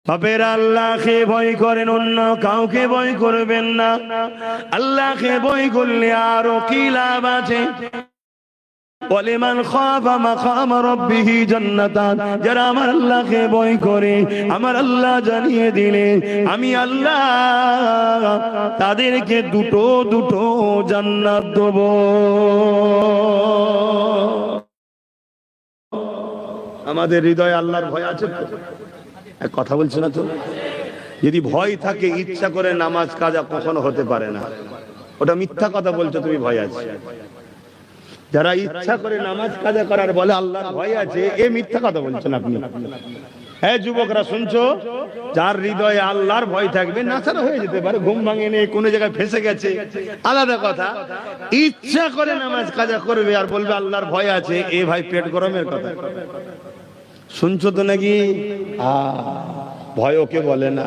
বাপেরা আল্লাহকে ভয় করেন, অন্য কাউকে ভয় করবেন না। আল্লাহকে ভয় করলে আরো কি লাভ আছে? ওয়ালিমান খাফা মাকাম রাব্বিহি জান্নাতান, যারা আমার আল্লাহকে ভয় করে, আমার আল্লাহ জানিয়ে দিলেন আমি আল্লাহ তাদেরকে দুটো দুটো জান্নাত দেব। আমাদের হৃদয়ে আল্লাহর ভয় আছে তো? এক কথা বলছে না তো? যদি ভয় থাকে, ইচ্ছা করে নামাজ কাজা কখনো হতে পারে না। ওটা মিথ্যা কথা বলছো তুমি, ভয় আছে। যারা ইচ্ছা করে নামাজ কাজা করার বলে আল্লাহর ভয় আছে, এ মিথ্যা কথা বলছেন আপনি। হ্যাঁ যুবকরা শুনছো, যার হৃদয়ে আল্লাহর ভয় থাকবে, নাছাড়া হয়ে যেতে পারে, ঘুম ভাঙে নেই, কোনো জায়গায় ফেসে গেছে, আলাদা কথা। ইচ্ছা করে নামাজ কাজা করবে আর বলবে আল্লাহর ভয় আছে, এ ভাই পেট গরমের কথা। শুনছো তো নাকি? ভয় ওকে বলে না।